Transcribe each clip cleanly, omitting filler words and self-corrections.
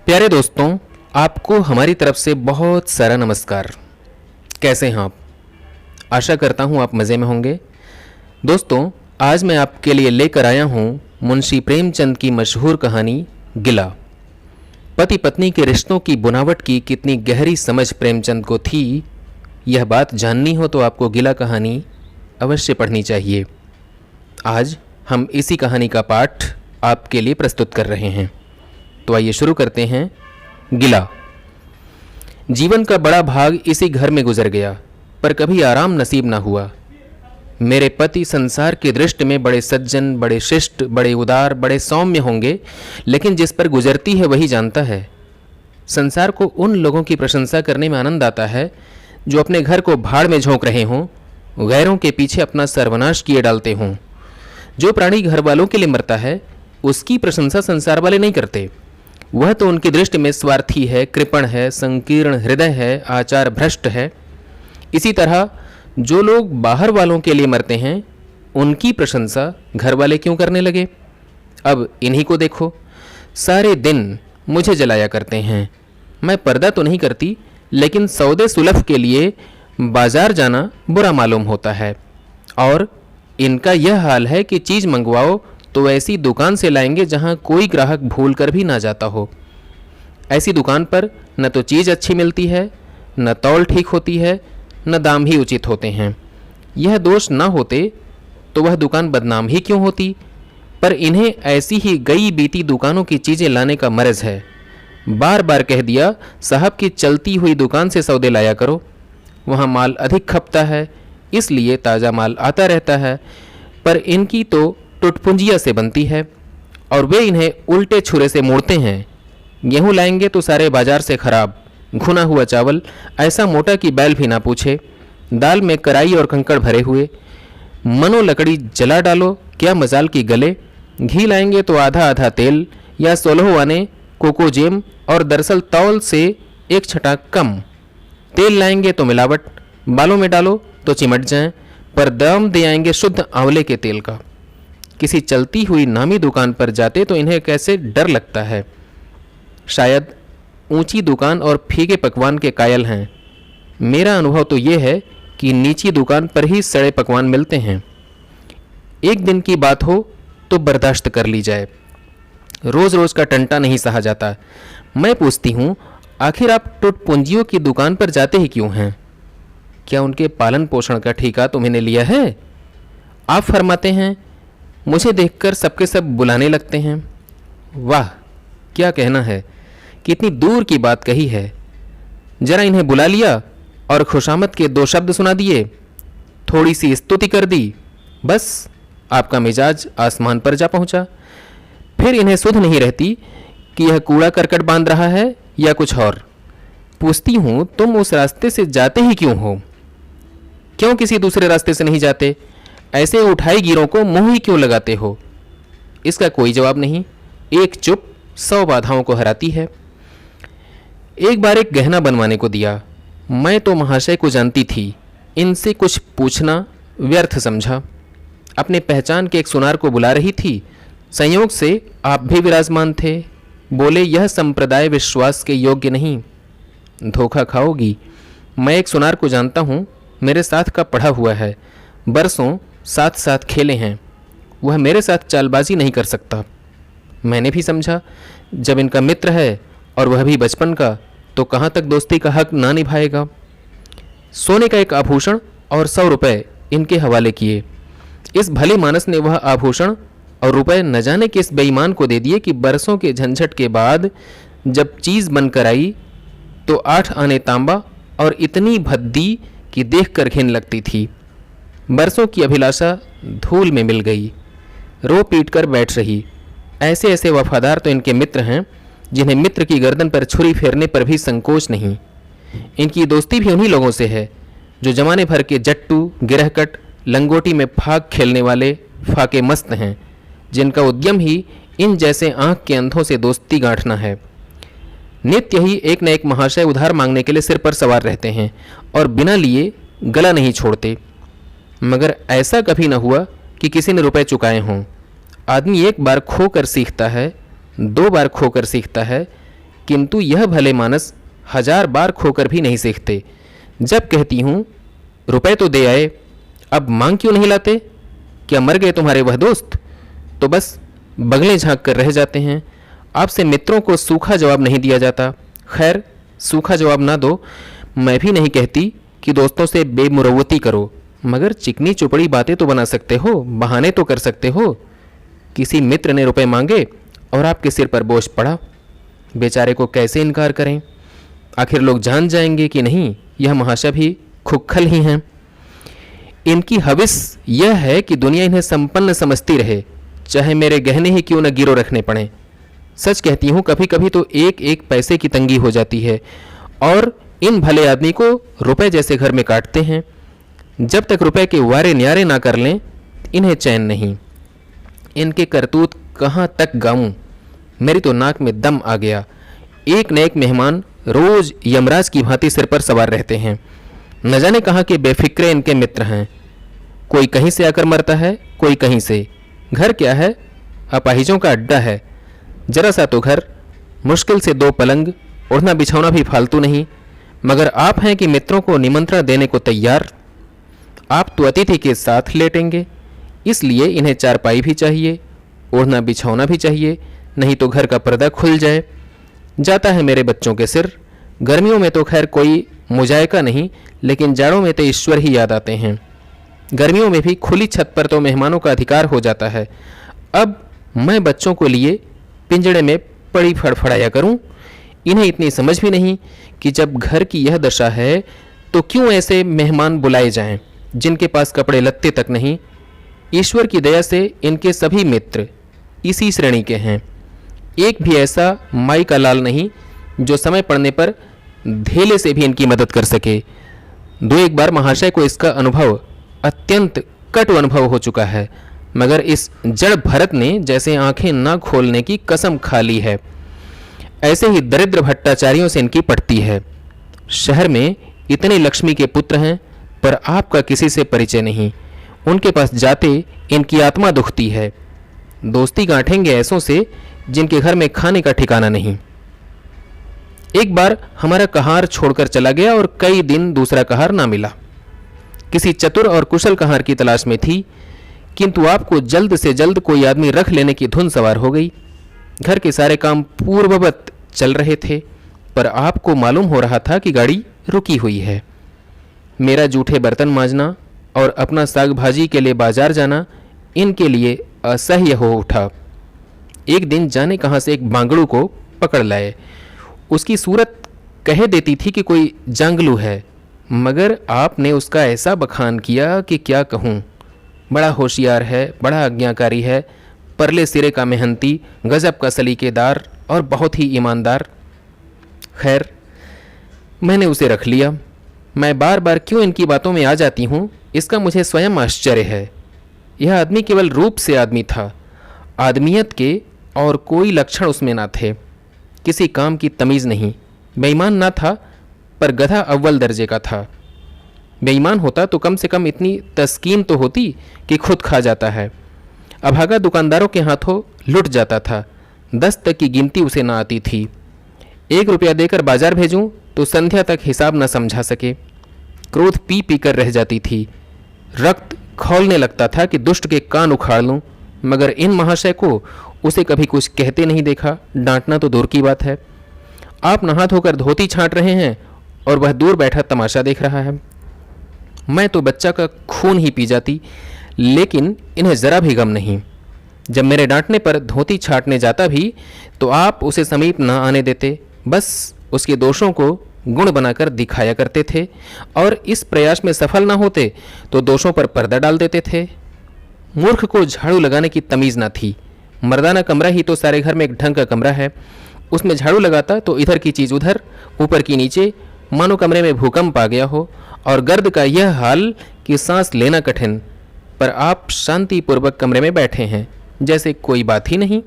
प्यारे दोस्तों, आपको हमारी तरफ से बहुत सारा नमस्कार। कैसे हैं आप? आशा करता हूं आप मज़े में होंगे। दोस्तों, आज मैं आपके लिए लेकर आया हूं मुंशी प्रेमचंद की मशहूर कहानी गिला। पति पत्नी के रिश्तों की बुनावट की कितनी गहरी समझ प्रेमचंद को थी, यह बात जाननी हो तो आपको गिला कहानी अवश्य पढ़नी चाहिए। आज हम इसी कहानी का पाठ आपके लिए प्रस्तुत कर रहे हैं। तो आइए शुरू करते हैं। गिला। जीवन का बड़ा भाग इसी घर में गुजर गया, पर कभी आराम नसीब ना हुआ। मेरे पति संसार की दृष्टि में बड़े सज्जन, बड़े शिष्ट, बड़े उदार, बड़े सौम्य होंगे, लेकिन जिस पर गुजरती है वही जानता है। संसार को उन लोगों की प्रशंसा करने में आनंद आता है जो अपने घर को भाड़ में झोंक रहे हों, गैरों के पीछे अपना सर्वनाश किए डालते हों। जो प्राणी घर वालों के लिए मरता है, उसकी प्रशंसा संसार वाले नहीं करते। वह तो उनकी दृष्टि में स्वार्थी है, कृपण है, संकीर्ण हृदय है, आचार भ्रष्ट है। इसी तरह जो लोग बाहर वालों के लिए मरते हैं, उनकी प्रशंसा घर वाले क्यों करने लगे? अब इन्हीं को देखो, सारे दिन मुझे जलाया करते हैं। मैं पर्दा तो नहीं करती, लेकिन सौदे सुलभ के लिए बाजार जाना बुरा मालूम होता है। और इनका यह हाल है कि चीज़ मंगवाओ तो ऐसी दुकान से लाएंगे जहां कोई ग्राहक भूल कर भी ना जाता हो। ऐसी दुकान पर न तो चीज़ अच्छी मिलती है, न तौल ठीक होती है, न दाम ही उचित होते हैं। यह दोष न होते तो वह दुकान बदनाम ही क्यों होती? पर इन्हें ऐसी ही गई बीती दुकानों की चीज़ें लाने का मर्ज है। बार बार कह दिया, साहब की चलती हुई दुकान से सौदे लाया करो, वहाँ माल अधिक खपता है, इसलिए ताज़ा माल आता रहता है। पर इनकी तो टुटपुंजिया से बनती है और वे इन्हें उल्टे छुरे से मोड़ते हैं। गेहूँ लाएंगे तो सारे बाजार से खराब, घुना हुआ चावल ऐसा मोटा कि बैल भी ना पूछे, दाल में कराई और कंकड़ भरे हुए, मनो लकड़ी जला डालो क्या मजाल की गले। घी लाएंगे तो आधा आधा तेल या 16 आने कोकोजेम और दरअसल तौल से एक छटाक कम। तेल लाएंगे तो मिलावट, बालों में डालो तो चिमट जाएं, पर दाम दे आएंगे शुद्ध आंवले के तेल का। किसी चलती हुई नामी दुकान पर जाते तो इन्हें कैसे डर लगता है। शायद ऊंची दुकान और फीके पकवान के कायल हैं। मेरा अनुभव तो ये है कि नीची दुकान पर ही सड़े पकवान मिलते हैं। एक दिन की बात हो तो बर्दाश्त कर ली जाए, रोज रोज का टंटा नहीं सहा जाता। मैं पूछती हूँ, आखिर आप टुटपुंजियों की दुकान पर जाते ही क्यों हैं? क्या उनके पालन पोषण का ठेका तुमने लिया है? आप फरमाते हैं, मुझे देखकर सबके सब बुलाने लगते हैं। वाह, क्या कहना है, कितनी दूर की बात कही है। जरा इन्हें बुला लिया और खुशामद के 2 शब्द सुना दिए, थोड़ी सी स्तुति कर दी, बस आपका मिजाज आसमान पर जा पहुंचा। फिर इन्हें सुध नहीं रहती कि यह कूड़ा करकट बांध रहा है या कुछ और। पूछती हूं, तुम उस रास्ते से जाते ही क्यों हो? क्यों किसी दूसरे रास्ते से नहीं जाते? ऐसे उठाई गिरों को मुंह ही क्यों लगाते हो? इसका कोई जवाब नहीं। एक चुप 100 बाधाओं को हराती है। एक बार एक गहना बनवाने को दिया। मैं तो महाशय को जानती थी, इनसे कुछ पूछना व्यर्थ समझा। अपने पहचान के एक सुनार को बुला रही थी, संयोग से आप भी विराजमान थे। बोले, यह संप्रदाय विश्वास के योग्य नहीं, धोखा खाओगी। मैं एक सुनार को जानता हूँ, मेरे साथ का पढ़ा हुआ है, बरसों साथ साथ खेले हैं, वह मेरे साथ चालबाजी नहीं कर सकता। मैंने भी समझा, जब इनका मित्र है और वह भी बचपन का, तो कहाँ तक दोस्ती का हक ना निभाएगा। सोने का एक आभूषण और 100 रुपये इनके हवाले किए। इस भले मानस ने वह आभूषण और रुपए न जाने किस बेईमान को दे दिए कि बरसों के झंझट के बाद जब चीज़ बनकर आई तो 8 आने तांबा और इतनी भद्दी कि देखकर घिन लगती थी। बरसों की अभिलाषा धूल में मिल गई, रो पीट कर बैठ रही। ऐसे ऐसे वफादार तो इनके मित्र हैं जिन्हें मित्र की गर्दन पर छुरी फेरने पर भी संकोच नहीं। इनकी दोस्ती भी उन्हीं लोगों से है जो जमाने भर के जट्टू, गिरहकट, लंगोटी में फाक खेलने वाले फाके मस्त हैं, जिनका उद्यम ही इन जैसे आंख के अंधों से दोस्ती गांठना है। नित्य ही एक न एक महाशय उधार मांगने के लिए सिर पर सवार रहते हैं और बिना लिए गला नहीं छोड़ते। मगर ऐसा कभी न हुआ कि किसी ने रुपए चुकाए हों। आदमी एक बार खोकर सीखता है, 2 बार खोकर सीखता है, किंतु यह भले मानस 1000 बार खोकर भी नहीं सीखते। जब कहती हूँ रुपए तो दे आए, अब मांग क्यों नहीं लाते, क्या मर गए तुम्हारे वह दोस्त, तो बस बगलें झांक कर रह जाते हैं। आपसे मित्रों को सूखा जवाब नहीं दिया जाता। खैर, सूखा जवाब ना दो, मैं भी नहीं कहती कि दोस्तों से बेमुरव्वती करो, मगर चिकनी चुपड़ी बातें तो बना सकते हो, बहाने तो कर सकते हो। किसी मित्र ने रुपए मांगे और आपके सिर पर बोझ पड़ा, बेचारे को कैसे इनकार करें। आखिर लोग जान जाएंगे कि नहीं यह महाशय भी खुक्खल ही हैं। इनकी हविस यह है कि दुनिया इन्हें संपन्न समझती रहे, चाहे मेरे गहने ही क्यों न गिरो रखने पड़े। सच कहती हूँ, कभी कभी तो एक एक पैसे की तंगी हो जाती है और इन भले आदमी को रुपए जैसे घर में काटते हैं। जब तक रुपए के वारे न्यारे ना कर लें इन्हें चैन नहीं। इनके करतूत कहाँ तक गाऊं, मेरी तो नाक में दम आ गया। एक न एक मेहमान रोज यमराज की भांति सिर पर सवार रहते हैं। न जाने कहाँ के बेफिक्रे इनके मित्र हैं। कोई कहीं से आकर मरता है, कोई कहीं से। घर क्या है, अपाहिजों का अड्डा है। जरा सा तो घर, मुश्किल से 2 पलंग, ओढ़ना बिछौना भी फालतू नहीं। मगर आप हैं कि मित्रों को निमंत्रण देने को तैयार। आप तो अतिथि के साथ लेटेंगे, इसलिए इन्हें चारपाई भी चाहिए, ओढ़ना बिछौना भी चाहिए, नहीं तो घर का पर्दा खुल जाए। जाता है मेरे बच्चों के सिर। गर्मियों में तो खैर कोई मुजायका नहीं, लेकिन जाड़ों में तो ईश्वर ही याद आते हैं। गर्मियों में भी खुली छत पर तो मेहमानों का अधिकार हो जाता है। अब मैं बच्चों को लिए पिंजड़े में पड़ी फड़फड़ाया करूं। इन्हें इतनी समझ भी नहीं कि जब घर की यह दशा है तो क्यों ऐसे मेहमान बुलाए जाएं जिनके पास कपड़े लत्ते तक नहीं। ईश्वर की दया से इनके सभी मित्र इसी श्रेणी के हैं। एक भी ऐसा माई का लाल नहीं जो समय पड़ने पर धेले से भी इनकी मदद कर सके। 2-1 बार महाशय को इसका अनुभव, अत्यंत कटु अनुभव हो चुका है, मगर इस जड़ भरत ने जैसे आंखें ना खोलने की कसम खा ली है। ऐसे ही दरिद्र भट्टाचारियों से इनकी पड़ती है। शहर में इतने लक्ष्मी के पुत्र हैं, पर आपका किसी से परिचय नहीं। उनके पास जाते इनकी आत्मा दुखती है। दोस्ती गांठेंगे ऐसों से जिनके घर में खाने का ठिकाना नहीं। एक बार हमारा कहार छोड़कर चला गया और कई दिन दूसरा कहार ना मिला। किसी चतुर और कुशल कहार की तलाश में थी, किंतु आपको जल्द से जल्द कोई आदमी रख लेने की धुन सवार हो गई। घर के सारे काम पूर्ववत चल रहे थे, पर आपको मालूम हो रहा था कि गाड़ी रुकी हुई है। मेरा जूठे बर्तन मांजना और अपना साग भाजी के लिए बाजार जाना इनके लिए असह्य हो उठा। एक दिन जाने कहाँ से एक बांगड़ू को पकड़ लाए। उसकी सूरत कह देती थी कि कोई जंगलू है, मगर आपने उसका ऐसा बखान किया कि क्या कहूँ। बड़ा होशियार है, बड़ा आज्ञाकारी है, परले सिरे का मेहनती, गजब का सलीकेदार और बहुत ही ईमानदार। खैर, मैंने उसे रख लिया। मैं बार बार क्यों इनकी बातों में आ जाती हूँ, इसका मुझे स्वयं आश्चर्य है। यह आदमी केवल रूप से आदमी था, आदमियत के और कोई लक्षण उसमें ना थे। किसी काम की तमीज़ नहीं। बेईमान ना था, पर गधा अव्वल दर्जे का था। बेईमान होता तो कम से कम इतनी तस्कीन तो होती कि खुद खा जाता है। अभागा दुकानदारों के हाथों लुट जाता था। 10 तक की गिनती उसे ना आती थी। 1 रुपया देकर बाजार भेजूं तो संध्या तक हिसाब न समझा सके। क्रोध पी पी कर रह जाती थी। रक्त खौलने लगता था कि दुष्ट के कान उखाड़ लूं, मगर इन महाशय को उसे कभी कुछ कहते नहीं देखा। डांटना तो दूर की बात है। आप नहा धोकर धोती छांट रहे हैं और वह दूर बैठा तमाशा देख रहा है। मैं तो बच्चा का खून ही पी जाती, लेकिन इन्हें ज़रा भी गम नहीं। जब मेरे डांटने पर धोती छाटने जाता भी तो आप उसे समीप न आने देते, बस उसके दोषों को गुण बनाकर दिखाया करते थे, और इस प्रयास में सफल न होते तो दोषों पर पर्दा डाल देते थे। मूर्ख को झाड़ू लगाने की तमीज़ न थी। मर्दाना कमरा ही तो सारे घर में एक ढंग का कमरा है। उसमें झाड़ू लगाता तो इधर की चीज़ उधर, ऊपर की नीचे, मानो कमरे में भूकंप आ गया हो। और गर्द का यह हाल कि सांस लेना कठिन, पर आप शांतिपूर्वक कमरे में बैठे हैं जैसे कोई बात ही नहीं।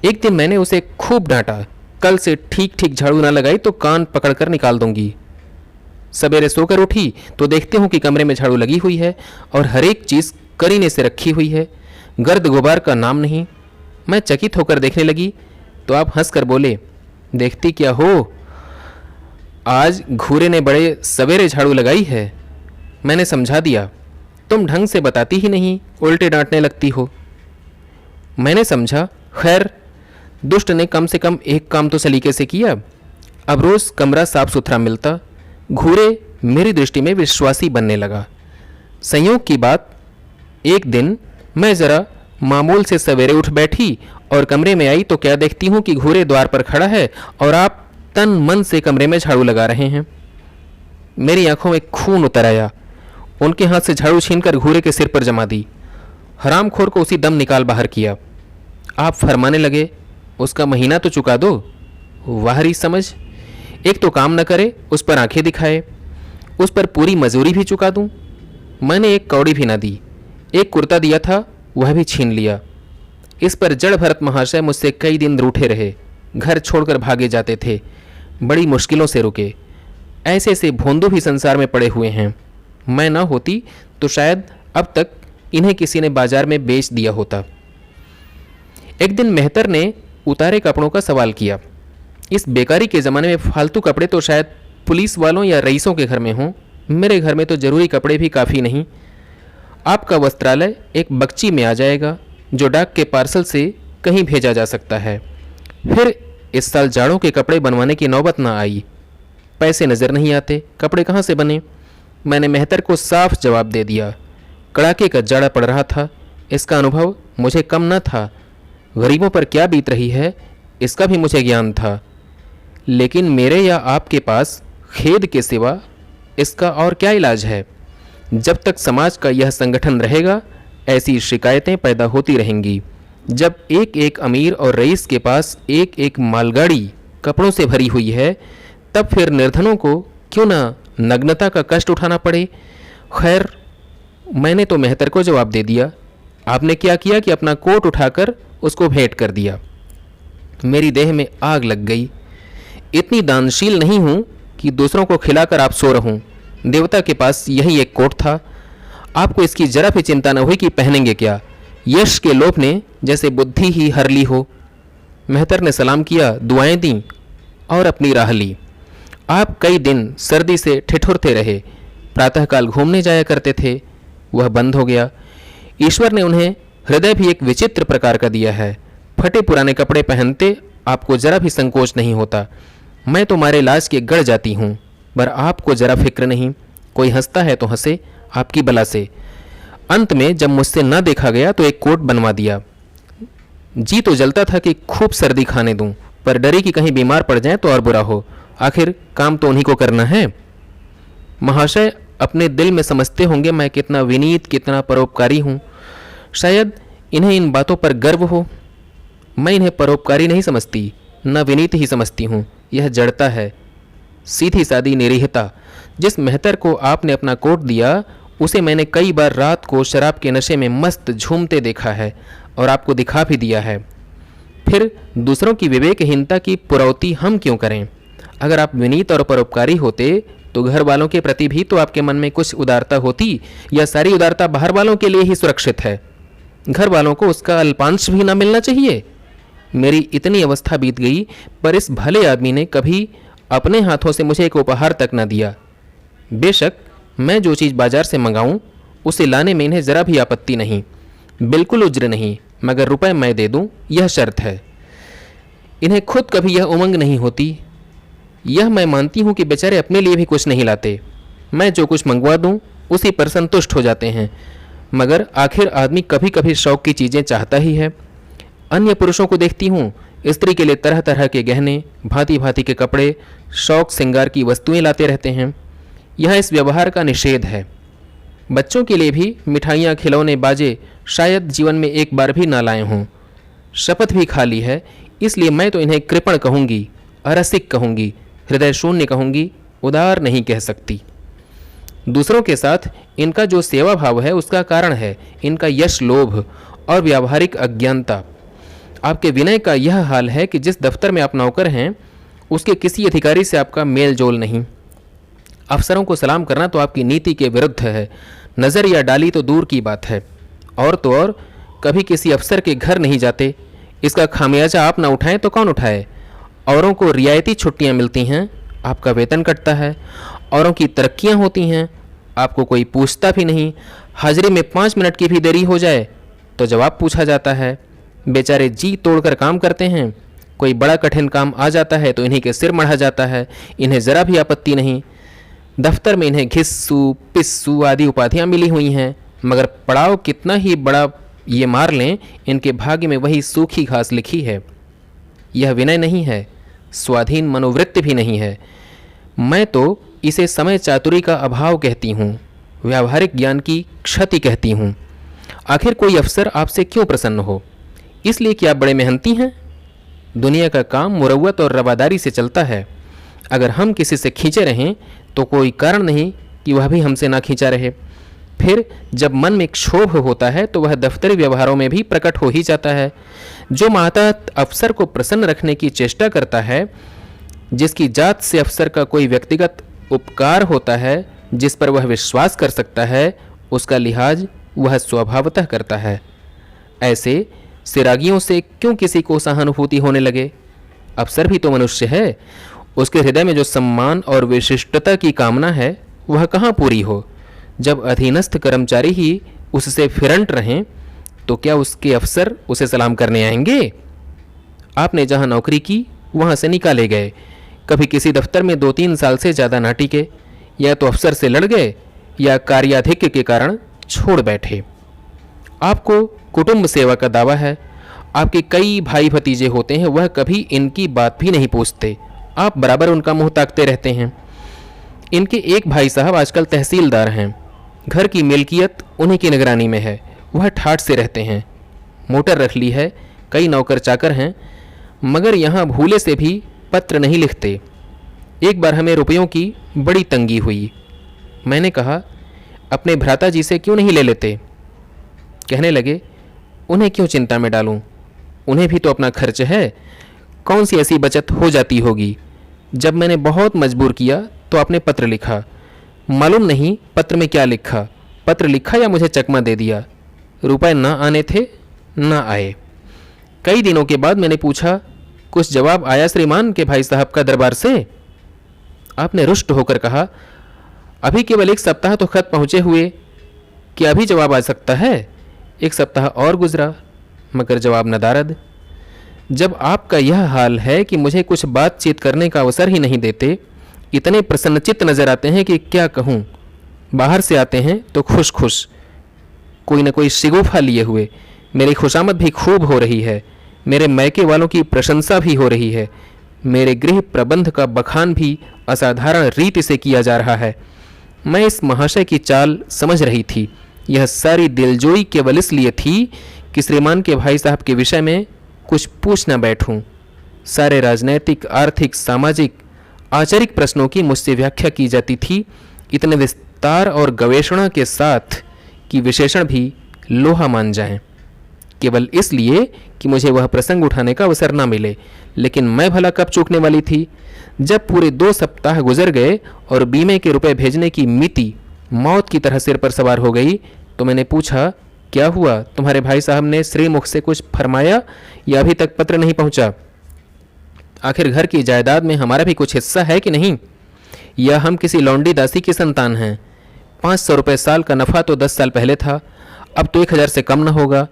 एक दिन मैंने उसे खूब डांटा, कल से ठीक ठीक झाड़ू ना लगाई तो कान पकड़कर निकाल दूंगी। सवेरे सोकर उठी तो देखते हूँ कि कमरे में झाड़ू लगी हुई है और हर एक चीज़ करीने से रखी हुई है। गर्द गुबार का नाम नहीं। मैं चकित होकर देखने लगी तो आप हंसकर बोले, देखती क्या हो, आज घूरे ने बड़े सवेरे झाड़ू लगाई है। मैंने समझा दिया। तुम ढंग से बताती ही नहीं, उल्टे डांटने लगती हो। मैंने समझा, खैर दुष्ट ने कम से कम एक काम तो सलीके से किया। अब रोज़ कमरा साफ सुथरा मिलता। घूरे मेरी दृष्टि में विश्वासी बनने लगा। संयोग की बात, एक दिन मैं ज़रा मामूल से सवेरे उठ बैठी और कमरे में आई तो क्या देखती हूँ कि घूरे द्वार पर खड़ा है और आप तन मन से कमरे में झाड़ू लगा रहे हैं। मेरी आंखों में खून उतर आया। उनके हाथ से झाड़ू छीनकर घूरे के सिर पर जमा दी। हरामखोर को उसी दम निकाल बाहर किया। आप फरमाने लगे, उसका महीना तो चुका दो। वाहरी समझ, एक तो काम न करे, उस पर आंखें दिखाए, उस पर पूरी मजूरी भी चुका दूं। मैंने एक कौड़ी भी ना दी। एक कुर्ता दिया था, वह भी छीन लिया। इस पर जड़ भरत महाशय मुझसे कई दिन रूठे रहे, घर छोड़कर भागे जाते थे, बड़ी मुश्किलों से रुके। ऐसे ऐसे भोंदू भी संसार में पड़े हुए हैं। मैं ना होती तो शायद अब तक इन्हें किसी ने बाजार में बेच दिया होता। एक दिन मेहतर ने उतारे कपड़ों का सवाल किया। इस बेकारी के ज़माने में फालतू कपड़े तो शायद पुलिस वालों या रईसों के घर में हों, मेरे घर में तो जरूरी कपड़े भी काफ़ी नहीं। आपका वस्त्रालय एक बक्ची में आ जाएगा, जो डाक के पार्सल से कहीं भेजा जा सकता है। फिर इस साल जाड़ों के कपड़े बनवाने की नौबत ना आई। पैसे नज़र नहीं आते, कपड़े कहाँ से बने। मैंने मेहतर को साफ जवाब दे दिया। कड़ाके का जाड़ा पड़ रहा था, इसका अनुभव मुझे कम न था। गरीबों पर क्या बीत रही है, इसका भी मुझे ज्ञान था। लेकिन मेरे या आपके पास खेद के सिवा इसका और क्या इलाज है। जब तक समाज का यह संगठन रहेगा, ऐसी शिकायतें पैदा होती रहेंगी। जब एक एक अमीर और रईस के पास एक एक मालगाड़ी कपड़ों से भरी हुई है, तब फिर निर्धनों को क्यों ना नग्नता का कष्ट उठाना पड़े। खैर, मैंने तो मेहतर को जवाब दे दिया। आपने क्या किया कि अपना कोट उठाकर उसको भेंट कर दिया। मेरी देह में आग लग गई। इतनी दानशील नहीं हूँ कि दूसरों को खिलाकर आप सो रहूं। देवता के पास यही एक कोट था। आपको इसकी जरा भी चिंता न हुई कि पहनेंगे क्या। यश के लोभ ने जैसे बुद्धि ही हर ली हो। मेहतर ने सलाम किया, दुआएं दी और अपनी राह ली। आप कई दिन सर्दी से ठिठुरते रहे। प्रातःकाल घूमने जाया करते थे, वह बंद हो गया। ईश्वर ने उन्हें हृदय भी एक विचित्र प्रकार का दिया है। फटे पुराने कपड़े पहनते आपको जरा भी संकोच नहीं होता। मैं तो मारे लाज के गड़ जाती हूँ, पर आपको जरा फिक्र नहीं। कोई हंसता है तो हंसे, आपकी बला से। अंत में जब मुझसे न देखा गया तो एक कोट बनवा दिया। जी तो जलता था कि खूब सर्दी खाने दूं, पर डरी कि कहीं बीमार पड़ जाए तो और बुरा हो। आखिर काम तो उन्हीं को करना है। महाशय अपने दिल में समझते होंगे मैं कितना विनीत, कितना परोपकारी हूँ। शायद इन्हें इन बातों पर गर्व हो। मैं इन्हें परोपकारी नहीं समझती, न विनीत ही समझती हूँ। यह जड़ता है, सीधी सादी निरीहता। जिस मेहतर को आपने अपना कोट दिया, उसे मैंने कई बार रात को शराब के नशे में मस्त झूमते देखा है और आपको दिखा भी दिया है। फिर दूसरों की विवेकहीनता की पुरौती हम क्यों करें। अगर आप विनीत और परोपकारी होते तो घर वालों के प्रति भी तो आपके मन में कुछ उदारता होती, या सारी उदारता बाहर वालों के लिए ही सुरक्षित है। घर वालों को उसका अल्पांश भी ना मिलना चाहिए। मेरी इतनी अवस्था बीत गई, पर इस भले आदमी ने कभी अपने हाथों से मुझे एक उपहार तक न दिया। बेशक मैं जो चीज़ बाजार से मंगाऊं, उसे लाने में इन्हें ज़रा भी आपत्ति नहीं। बिल्कुल उज्र नहीं, मगर रुपए मैं दे दूं, यह शर्त है। इन्हें खुद कभी यह उमंग नहीं होती। यह मैं मानती हूं कि बेचारे अपने लिए भी कुछ नहीं लाते। मैं जो कुछ मंगवा दूं, उसी पर संतुष्ट हो जाते हैं। मगर आखिर आदमी कभी कभी शौक की चीज़ें चाहता ही है। अन्य पुरुषों को देखती हूँ, स्त्री के लिए तरह तरह के गहने, भांति भांति के कपड़े, शौक श्रृंगार की वस्तुएं लाते रहते हैं। यह इस व्यवहार का निषेध है। बच्चों के लिए भी मिठाइयाँ, खिलौने, बाजे शायद जीवन में एक बार भी ना लाए हों। शपथ भी खा ली है, इसलिए मैं तो इन्हें कृपण कहूँगी, अरसिक कहूँगी, हृदय शून्य कहूँगी, उदार नहीं कह सकती। दूसरों के साथ इनका जो सेवा भाव है, उसका कारण है इनका यश लोभ और व्यावहारिक अज्ञानता। आपके विनय का यह हाल है कि जिस दफ्तर में आप नौकर हैं, उसके किसी अधिकारी से आपका मेल जोल नहीं। अफसरों को सलाम करना तो आपकी नीति के विरुद्ध है। नज़र या डाली तो दूर की बात है। और तो और कभी किसी अफसर के घर नहीं जाते। इसका खामियाजा आप ना उठाएं तो कौन उठाए। औरों को रियायती छुट्टियां मिलती हैं, आपका वेतन कटता है। औरों की तरक्कियां होती हैं, आपको कोई पूछता भी नहीं। हाजिरी में 5 मिनट की भी देरी हो जाए तो जवाब पूछा जाता है। बेचारे जी तोड़कर काम करते हैं, कोई बड़ा कठिन काम आ जाता है तो इन्हीं के सिर मढ़ा जाता है, इन्हें ज़रा भी आपत्ति नहीं। दफ्तर में इन्हें घिस्सू पिस्सू आदि उपाधियां मिली हुई हैं, मगर पड़ाव कितना ही बड़ा ये मार लें, इनके भाग्य में वही सूखी घास लिखी है। यह विनय नहीं है, स्वाधीन मनोवृत्ति भी नहीं है। मैं तो इसे समय चातुरी का अभाव कहती हूँ, व्यावहारिक ज्ञान की क्षति कहती हूँ। आखिर कोई अफसर आपसे क्यों प्रसन्न हो? इसलिए कि आप बड़े मेहनती हैं। दुनिया का काम मुरव्वत और रवादारी से चलता है। अगर हम किसी से खींचे रहें तो कोई कारण नहीं कि वह भी हमसे ना खींचा रहे। फिर जब मन में क्षोभ होता है तो वह दफ्तरी व्यवहारों में भी प्रकट हो ही जाता है। जो मातहत अफसर को प्रसन्न रखने की चेष्टा करता है, जिसकी जात से अफसर का कोई व्यक्तिगत उपकार होता है, जिस पर वह विश्वास कर सकता है, उसका लिहाज वह स्वभावतः करता है। ऐसे सिरागियों से क्यों किसी को सहानुभूति होने लगे? अफसर भी तो मनुष्य है। उसके हृदय में जो सम्मान और विशिष्टता की कामना है वह कहाँ पूरी हो? जब अधीनस्थ कर्मचारी ही उससे फिरंट रहें तो क्या उसके अफसर उसे सलाम करने आएंगे? आपने जहाँ नौकरी की वहाँ से निकाले गए, कभी किसी दफ्तर में 2-3 साल से ज़्यादा ना टिके, या तो अफसर से लड़ गए या कार्याधिक्य के कारण छोड़ बैठे। आपको कुटुंब सेवा का दावा है, आपके कई भाई भतीजे होते हैं, वह कभी इनकी बात भी नहीं पूछते, आप बराबर उनका मुंह ताकते रहते हैं। इनके एक भाई साहब आजकल तहसीलदार हैं, घर की मिल्कियत उन्हीं की निगरानी में है, वह ठाठ से रहते हैं, मोटर रख ली है, कई नौकर चाकर हैं, मगर यहाँ भूले से भी पत्र नहीं लिखते। एक बार हमें रुपयों की बड़ी तंगी हुई। मैंने कहा, अपने भ्राता जी से क्यों नहीं ले लेते? कहने लगे, उन्हें क्यों चिंता में डालूं, उन्हें भी तो अपना खर्च है, कौन सी ऐसी बचत हो जाती होगी। जब मैंने बहुत मजबूर किया तो आपने पत्र लिखा। मालूम नहीं पत्र में क्या लिखा, पत्र लिखा या मुझे चकमा दे दिया। रुपए ना आने थे, ना आए। कई दिनों के बाद मैंने पूछा, कुछ जवाब आया श्रीमान के भाई साहब का दरबार से? आपने रुष्ट होकर कहा, अभी केवल 1 सप्ताह तो खत पहुँचे हुए, कि अभी जवाब आ सकता है? 1 सप्ताह और गुजरा, मगर जवाब नदारद। जब आपका यह हाल है कि मुझे कुछ बातचीत करने का अवसर ही नहीं देते, इतने प्रसन्नचित्त नजर आते हैं कि क्या कहूँ। बाहर से आते हैं तो खुश खुश, कोई न कोई शिगुफा लिए हुए। मेरी खुशामद भी खूब हो रही है, मेरे मैके वालों की प्रशंसा भी हो रही है, मेरे गृह प्रबंध का बखान भी असाधारण रीति से किया जा रहा है। मैं इस महाशय की चाल समझ रही थी। यह सारी दिलजोई केवल इसलिए थी कि श्रीमान के भाई साहब के विषय में कुछ पूछ न बैठूं। सारे राजनैतिक, आर्थिक, सामाजिक, आचारिक प्रश्नों की मुझसे व्याख्या की जाती थी, इतने विस्तार और गवेषणा के साथ कि विशेषण भी लोहा मान जाएं, केवल इसलिए कि मुझे वह प्रसंग उठाने का अवसर न मिले। लेकिन मैं भला कब चूकने वाली थी? जब पूरे 2 सप्ताह गुजर गए और बीमे के रुपए भेजने की मिति मौत की तरह सिर पर सवार हो गई तो मैंने पूछा, क्या हुआ? तुम्हारे भाई साहब ने श्रीमुख से कुछ फरमाया या अभी तक पत्र नहीं पहुंचा? आखिर घर की जायदाद में हमारा भी कुछ हिस्सा है कि नहीं? या हम किसी लौंडी दासी की संतान हैं? 500 रुपये साल का नफ़ा तो 10 साल पहले था, अब तो 1000 से कम न होगा,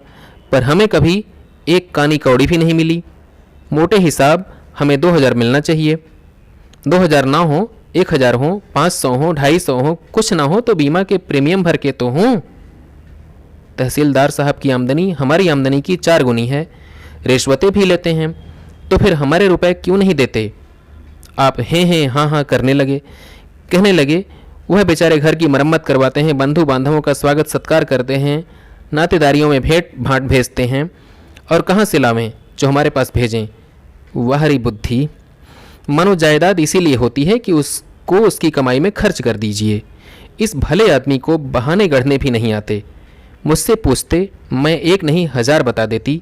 पर हमें कभी एक कानी कौड़ी भी नहीं मिली। मोटे हिसाब हमें 2000 मिलना चाहिए। 2000 ना हो, 1000 हो, 500 हो, 250 हो, कुछ ना हो तो बीमा के प्रीमियम भर के तो हूँ। तहसीलदार साहब की आमदनी हमारी आमदनी की 4 गुनी है, रिश्वतें भी लेते हैं, तो फिर हमारे रुपए क्यों नहीं देते? आप हैं हाँ हाँ करने लगे। कहने लगे, वह बेचारे घर की मरम्मत करवाते हैं, बंधु बांधवों का स्वागत सत्कार करते हैं, नातेदारियों में भेंट भाट भेजते हैं, और कहाँ से लावें जो हमारे पास भेजें? वाहरी बुद्धि। मनो जायदाद इसीलिए होती है कि उसको उसकी कमाई में खर्च कर दीजिए। इस भले आदमी को बहाने गढ़ने भी नहीं आते। मुझसे पूछते, मैं 1 नहीं 1000 बता देती,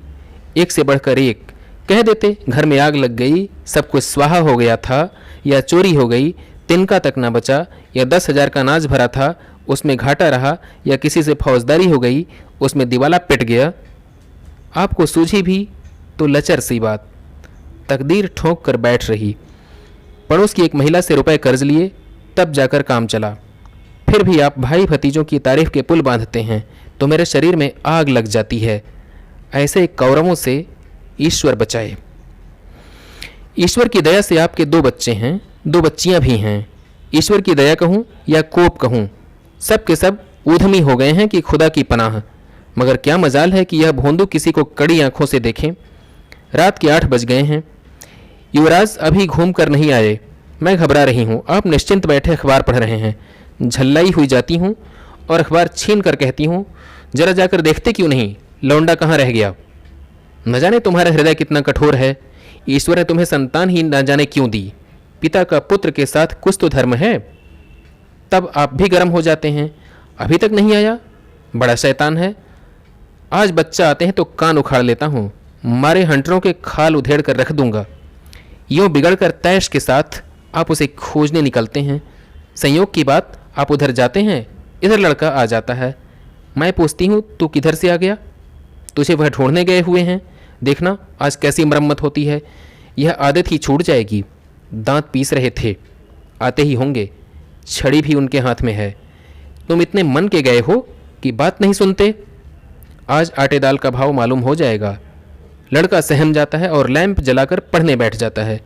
1 से बढ़कर 1 कह देते। घर में आग लग गई, सब कुछ स्वाहा हो गया था, या चोरी हो गई, तिनका तक ना बचा, या 10,000 का अनाज भरा था, उसमें घाटा रहा, या किसी से फौजदारी हो गई, उसमें दिवाला पिट गया। आपको सूझी भी तो लचर सी बात। तकदीर ठोंक कर बैठ रही। पड़ोस की एक महिला से रुपए कर्ज लिए, तब जाकर काम चला। फिर भी आप भाई भतीजों की तारीफ के पुल बांधते हैं तो मेरे शरीर में आग लग जाती है। ऐसे कौरवों से ईश्वर बचाए। ईश्वर की दया से आपके 2 बच्चे हैं, 2 बच्चियां भी हैं। ईश्वर की दया कहूँ या कोप कहूँ, सब के सब ऊधमी हो गए हैं कि खुदा की पनाह। मगर क्या मजाल है कि यह भोंदू किसी को कड़ी आंखों से देखें। रात के 8 बज गए हैं। युवराज अभी घूम कर नहीं आए। मैं घबरा रही हूँ। आप निश्चिंत बैठे अखबार पढ़ रहे हैं। झल्लाई हुई जाती हूँ और अखबार छीन कर कहती हूँ, जरा जाकर देखते क्यों नहीं, लौंडा कहाँ रह गया। न जाने तुम्हारा हृदय कितना कठोर है। ईश्वर ने तुम्हें संतान ही न जाने क्यों दी। पिता का पुत्र के साथ कुछ तो धर्म है। तब आप भी गर्म हो जाते हैं। अभी तक नहीं आया, बड़ा शैतान है। आज बच्चा आते हैं तो कान उखाड़ लेता हूँ, मारे हंटरों के खाल उधेड़ कर रख दूंगा। यूँ बिगड़कर तैश के साथ आप उसे खोजने निकलते हैं। संयोग की बात, आप उधर जाते हैं, इधर लड़का आ जाता है। मैं पूछती हूँ, तू किधर से आ गया? तुझे वह ढूंढने गए हुए हैं। देखना आज कैसी मरम्मत होती है। यह आदत ही छूट जाएगी। दांत पीस रहे थे, आते ही होंगे। छड़ी भी उनके हाथ में है। तुम इतने मन के गए हो कि बात नहीं सुनते। आज आटे दाल का भाव मालूम हो जाएगा। लड़का सहम जाता है और लैंप जलाकर पढ़ने बैठ जाता है।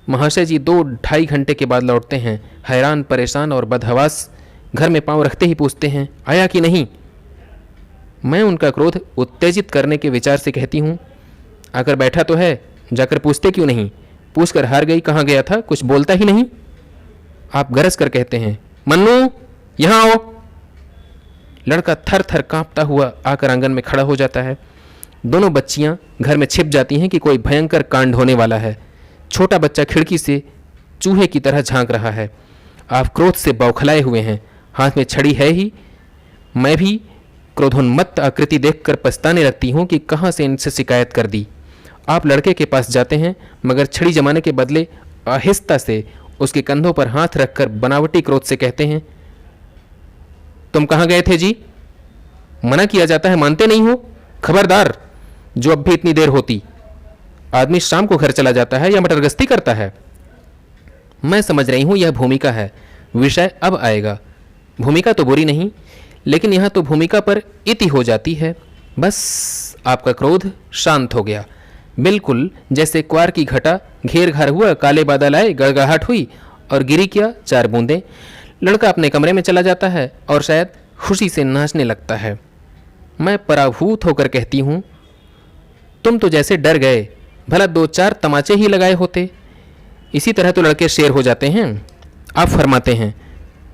महाशय जी 2-2.5 घंटे के बाद लौटते हैं, हैरान परेशान और बदहवास। घर में पांव रखते ही पूछते हैं, आया कि नहीं। मैं उनका क्रोध उत्तेजित करने के विचार से कहती हूँ, आकर बैठा तो है, जाकर पूछते क्यों नहीं। पूछकर हार गई, कहाँ गया था, कुछ बोलता ही नहीं। आप गरज कर कहते हैं, मन्नू यहाँ आओ। लड़का थर थर कांपता हुआ आकर आंगन में खड़ा हो जाता है। दोनों बच्चियां घर में छिप जाती हैं कि कोई भयंकर कांड होने वाला है। छोटा बच्चा खिड़की से चूहे की तरह झांक रहा है। आप क्रोध से बौखलाए हुए हैं, हाथ में छड़ी है ही। मैं भी क्रोधोन्मत्त आकृति देखकर पछताने लगती हूँ कि कहाँ से इनसे शिकायत कर दी। आप लड़के के पास जाते हैं, मगर छड़ी जमाने के बदले आहिस्ता से उसके कंधों पर हाथ रखकर बनावटी क्रोध से कहते हैं, तुम कहाँ गए थे जी? मना किया जाता है, मानते नहीं हो। खबरदार, जो अब भी इतनी देर होती। आदमी शाम को घर चला जाता है या मटरगश्ती करता है। मैं समझ रही हूं यह भूमिका है, विषय अब आएगा। भूमिका तो बुरी नहीं, लेकिन यहां तो भूमिका पर इति हो जाती है। बस आपका क्रोध शांत हो गया, बिल्कुल जैसे क्वार की घटा घेर घार हुआ, काले बादल आए, गड़गड़ाहट हुई और गिरी क्या 4 बूंदें। लड़का अपने कमरे में चला जाता है और शायद खुशी से नाचने लगता है। मैं पराभूत होकर कहती हूँ, तुम तो जैसे डर गए, भला 2-4 तमाचे ही लगाए होते। इसी तरह तो लड़के शेर हो जाते हैं। आप फरमाते हैं,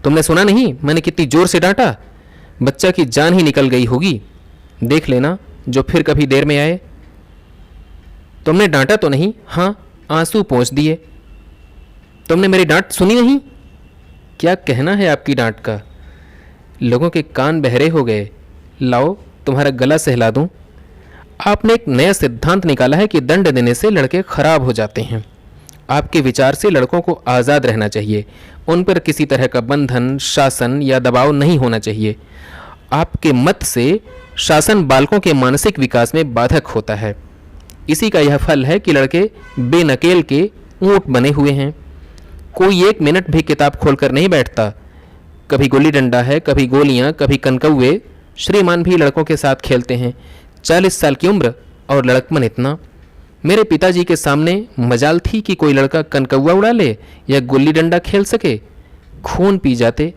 तुमने सुना नहीं मैंने कितनी जोर से डांटा, बच्चा की जान ही निकल गई होगी। देख लेना जो फिर कभी देर में आए। तुमने डांटा तो नहीं? हाँ, आंसू पोंछ दिए। तुमने मेरी डांट सुनी नहीं? क्या कहना है आपकी डांट का? लोगों के कान बहरे हो गए। लाओ तुम्हारा गला सहला दूं। आपने एक नया सिद्धांत निकाला है कि दंड देने से लड़के खराब हो जाते हैं। आपके विचार से लड़कों को आज़ाद रहना चाहिए, उन पर किसी तरह का बंधन, शासन या दबाव नहीं होना चाहिए। आपके मत से शासन बालकों के मानसिक विकास में बाधक होता है। इसी का यह फल है कि लड़के बेनकेल के ऊंट बने हुए हैं। कोई 1 मिनट भी किताब खोलकर नहीं बैठता। कभी गुल्ली डंडा है, कभी गोलियां, कभी कनकौए। श्रीमान भी लड़कों के साथ खेलते हैं। 40 साल की उम्र और लड़कपन इतना। मेरे पिताजी के सामने मजाल थी कि कोई लड़का कनकौआ उड़ा ले या गुल्ली डंडा खेल सके। खून पी जाते।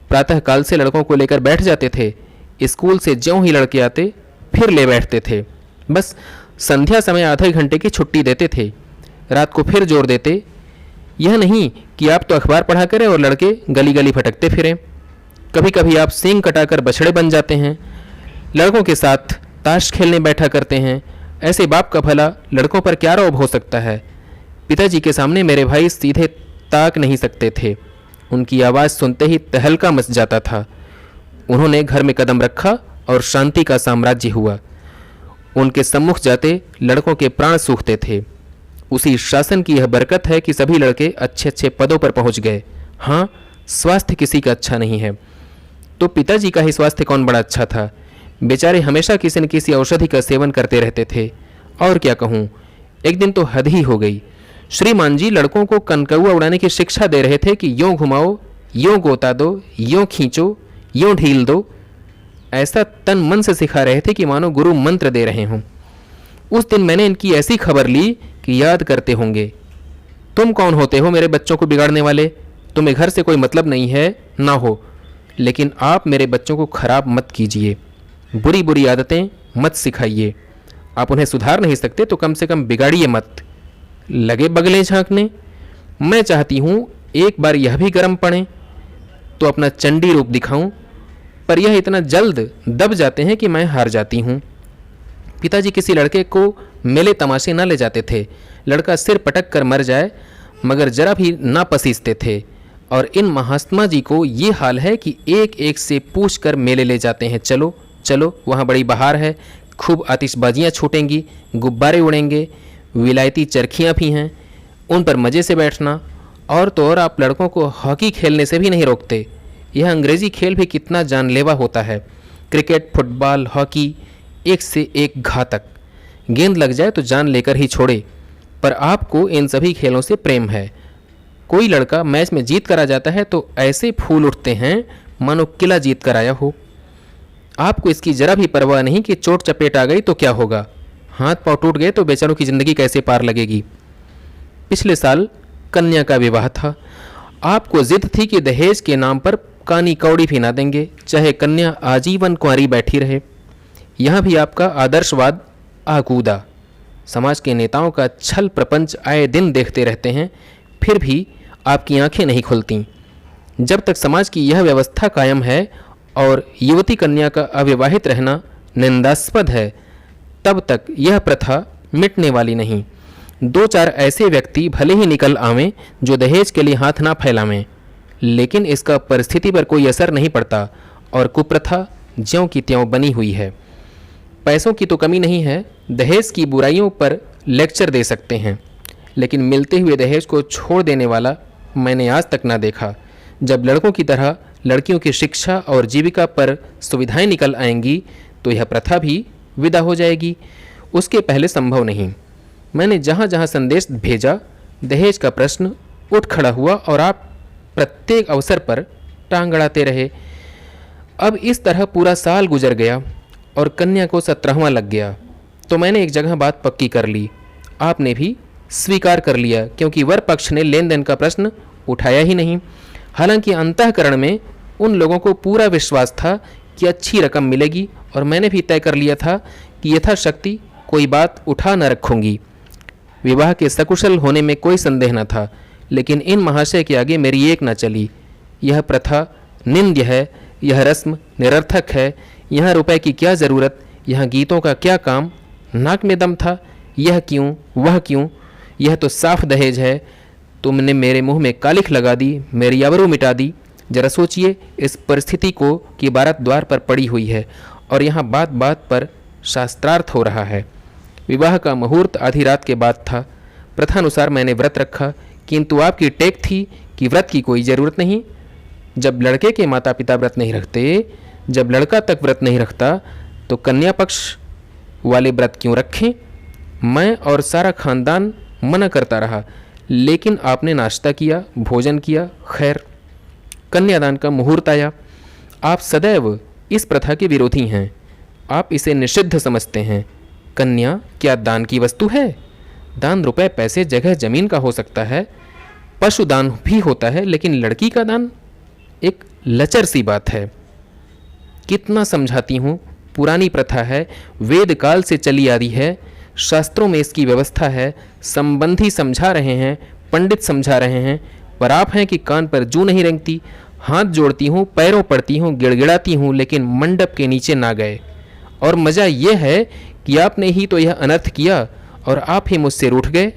प्रातःकाल से लड़कों को लेकर बैठ जाते थे। स्कूल से ज्यों ही लड़के आते फिर ले बैठते थे। बस संध्या समय आधे घंटे की छुट्टी देते थे। रात को फिर जोर देते। यह नहीं कि आप तो अखबार पढ़ा करें और लड़के गली गली भटकते फिरें। कभी कभी आप सींग कटाकर बछड़े बन जाते हैं, लड़कों के साथ ताश खेलने बैठा करते हैं। ऐसे बाप का भला लड़कों पर क्या रौब हो सकता है। पिताजी के सामने मेरे भाई सीधे ताक नहीं सकते थे। उनकी आवाज़ सुनते ही तहलका मच जाता था। उन्होंने घर में कदम रखा और शांति का साम्राज्य हुआ। उनके सम्मुख जाते लड़कों के प्राण सूखते थे। उसी शासन की यह बरकत है कि सभी लड़के अच्छे अच्छे पदों पर पहुंच गए। हाँ, स्वास्थ्य किसी का अच्छा नहीं है। तो पिताजी का ही स्वास्थ्य कौन बड़ा अच्छा था। बेचारे हमेशा किसी न किसी औषधि का सेवन करते रहते थे। और क्या कहूँ, एक दिन तो हद ही हो गई। श्रीमान जी लड़कों को कनकौआ उड़ाने की शिक्षा दे रहे थे कि यों घुमाओ, यों गोता दो, यों खींचो, यों ढील दो। ऐसा तन मन से सिखा रहे थे कि मानो गुरु मंत्र दे रहे हों। उस दिन मैंने इनकी ऐसी खबर ली कि याद करते होंगे, तुम कौन होते हो मेरे बच्चों को बिगाड़ने वाले? तुम्हें घर से कोई मतलब नहीं है ना हो, लेकिन आप मेरे बच्चों को खराब मत कीजिए, बुरी बुरी आदतें मत सिखाइए। आप उन्हें सुधार नहीं सकते तो कम से कम बिगाड़िए मत। लगे बगलें झांकने। मैं चाहती हूँ एक बार यह भी गर्म पड़े तो अपना चंडी रूप दिखाऊं, पर यह इतना जल्द दब जाते हैं कि मैं हार जाती हूँ। पिताजी किसी लड़के को मेले तमाशे न ले जाते थे। लड़का सिर पटक कर मर जाए मगर जरा भी ना पसीजते थे। और इन महात्मा जी को ये हाल है कि एक एक से पूछ कर मेले ले जाते हैं। चलो चलो, वहाँ बड़ी बहार है, खूब आतिशबाजियाँ छूटेंगी, गुब्बारे उड़ेंगे, विलायती चरखियाँ भी हैं, उन पर मज़े से बैठना। और तो और आप लड़कों को हॉकी खेलने से भी नहीं रोकते। यह अंग्रेज़ी खेल भी कितना जानलेवा होता है। क्रिकेट, फुटबॉल, हॉकी एक से एक घातक। गेंद लग जाए तो जान लेकर ही छोड़े। पर आपको इन सभी खेलों से प्रेम है। कोई लड़का मैच में जीत कर आ जाता है तो ऐसे फूल उठते हैं मानो किला जीत कर आया हो। आपको इसकी जरा भी परवाह नहीं कि चोट चपेट आ गई तो क्या होगा, हाथ पांव टूट गए तो बेचारों की ज़िंदगी कैसे पार लगेगी। पिछले साल कन्या का विवाह था। आपको जिद थी कि दहेज के नाम पर कानी कौड़ी भी ना देंगे, चाहे कन्या आजीवन कुंवारी बैठी रहे। यहाँ भी आपका आदर्शवाद आकूदा। समाज के नेताओं का छल प्रपंच आए दिन देखते रहते हैं, फिर भी आपकी आंखें नहीं खुलती। जब तक समाज की यह व्यवस्था कायम है और युवती कन्या का अविवाहित रहना निंदास्पद है, तब तक यह प्रथा मिटने वाली नहीं। दो चार ऐसे व्यक्ति भले ही निकल आवें जो दहेज के लिए हाथ ना फैलावें, लेकिन इसका परिस्थिति पर कोई असर नहीं पड़ता और कुप्रथा ज्यों की त्यों बनी हुई है। पैसों की तो कमी नहीं है, दहेज की बुराइयों पर लेक्चर दे सकते हैं, लेकिन मिलते हुए दहेज को छोड़ देने वाला मैंने आज तक ना देखा। जब लड़कों की तरह लड़कियों की शिक्षा और जीविका पर सुविधाएं निकल आएंगी तो यह प्रथा भी विदा हो जाएगी। उसके पहले संभव नहीं। मैंने जहाँ जहाँ संदेश भेजा, दहेज का प्रश्न उठ खड़ा हुआ और आप प्रत्येक अवसर पर टांग अड़ाते रहे। अब इस तरह पूरा साल गुजर गया और कन्या को 17वां लग गया तो मैंने एक जगह बात पक्की कर ली। आपने भी स्वीकार कर लिया, क्योंकि वर पक्ष ने लेन देन का प्रश्न उठाया ही नहीं। हालांकि अंतःकरण में उन लोगों को पूरा विश्वास था कि अच्छी रकम मिलेगी और मैंने भी तय कर लिया था कि यथाशक्ति कोई बात उठा न रखूंगी। विवाह के सकुशल होने में कोई संदेह न था, लेकिन इन महाशय के आगे मेरी एक न चली। यह प्रथा निंद्य है, यह रस्म निरर्थक है, यहाँ रुपए की क्या ज़रूरत, यहाँ गीतों का क्या काम, नाक में दम था, यह क्यों वह क्यों, यह तो साफ दहेज है। तुमने मेरे मुंह में कालिख लगा दी, मेरी आबरू मिटा दी। जरा सोचिए इस परिस्थिति को कि बारात द्वार पर पड़ी हुई है और यहाँ बात बात पर शास्त्रार्थ हो रहा है। विवाह का मुहूर्त आधी रात के बाद था। प्रथानुसार मैंने व्रत रखा, किंतु आपकी टेक थी कि व्रत की कोई ज़रूरत नहीं। जब लड़के के माता पिता व्रत नहीं रखते, जब लड़का तक व्रत नहीं रखता, तो कन्या पक्ष वाले व्रत क्यों रखें? मैं और सारा खानदान मना करता रहा, लेकिन आपने नाश्ता किया, भोजन किया। खैर, कन्यादान का मुहूर्त आया। आप सदैव इस प्रथा के विरोधी हैं, आप इसे निषिद्ध समझते हैं। कन्या क्या दान की वस्तु है? दान रुपए पैसे जगह जमीन का हो सकता है, पशु दान भी होता है, लेकिन लड़की का दान एक लचर सी बात है। कितना समझाती हूँ, पुरानी प्रथा है, वेद काल से चली आ रही है, शास्त्रों में इसकी व्यवस्था है, संबंधी समझा रहे हैं, पंडित समझा रहे हैं, पर आप हैं कि कान पर जू नहीं रेंगती। हाथ जोड़ती हूँ, पैरों पड़ती हूँ, गिड़गिड़ाती हूँ, लेकिन मंडप के नीचे ना गए। और मज़ा यह है कि आपने ही तो यह अनर्थ किया और आप ही मुझसे रूठ गए।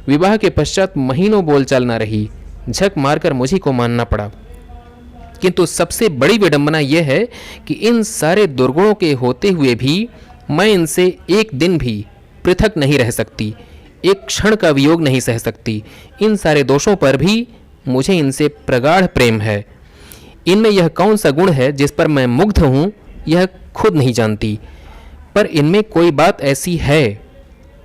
विवाह के पश्चात महीनों बोलचाल ना रही, झक मारकर मुझी को मानना पड़ा। किंतु सबसे बड़ी विडंबना यह है कि इन सारे दुर्गुणों के होते हुए भी मैं इनसे एक दिन भी पृथक नहीं रह सकती, एक क्षण का वियोग नहीं सह सकती। इन सारे दोषों पर भी मुझे इनसे प्रगाढ़ प्रेम है। इनमें यह कौन सा गुण है जिस पर मैं मुग्ध हूँ, यह खुद नहीं जानती, पर इनमें कोई बात ऐसी है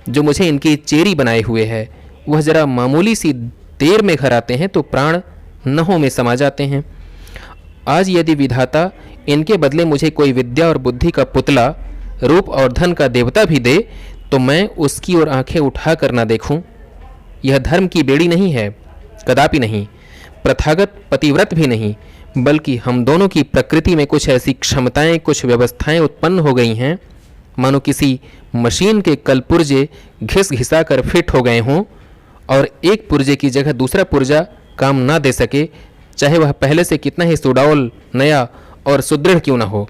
जो मुझे इनकी चेरी बनाए हुए है, वह जरा मामूली सी देर में घर आते हैं तो प्राण नहों में समा जाते हैं। आज यदि विधाता इनके बदले मुझे कोई विद्या और बुद्धि का पुतला, रूप और धन का देवता भी दे तो मैं उसकी ओर आंखें उठा कर ना देखूं। यह धर्म की बेड़ी नहीं है, कदापि नहीं, प्रथागत पतिव्रत भी नहीं, बल्कि हम दोनों की प्रकृति में कुछ ऐसी क्षमताएं, कुछ व्यवस्थाएं उत्पन्न हो गई हैं, मानो किसी मशीन के कल पुर्जे घिस घिसा कर फिट हो गए हों और एक पुर्जे की जगह दूसरा पुर्जा काम ना दे सके, चाहे वह पहले से कितना ही सुडौल, नया और सुदृढ़ क्यों ना हो।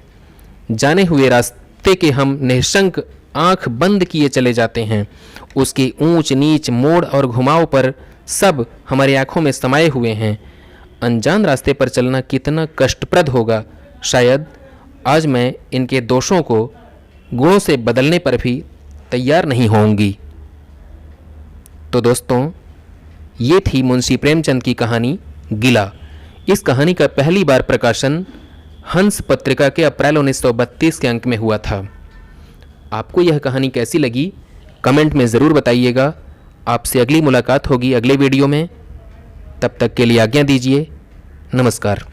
जाने हुए रास्ते के हम निःशंक आंख बंद किए चले जाते हैं। उसके ऊंच नीच, मोड़ और घुमाव पर सब हमारी आंखों में समाये हुए हैं। अनजान रास्ते पर चलना कितना कष्टप्रद होगा। शायद आज मैं इनके दोषों को गुणों से बदलने पर भी तैयार नहीं होंगी। तो दोस्तों, ये थी मुंशी प्रेमचंद की कहानी गिला। इस कहानी का पहली बार प्रकाशन हंस पत्रिका के अप्रैल 1932 के अंक में हुआ था। आपको यह कहानी कैसी लगी कमेंट में ज़रूर बताइएगा। आपसे अगली मुलाकात होगी अगले वीडियो में। तब तक के लिए आज्ञा दीजिए। नमस्कार।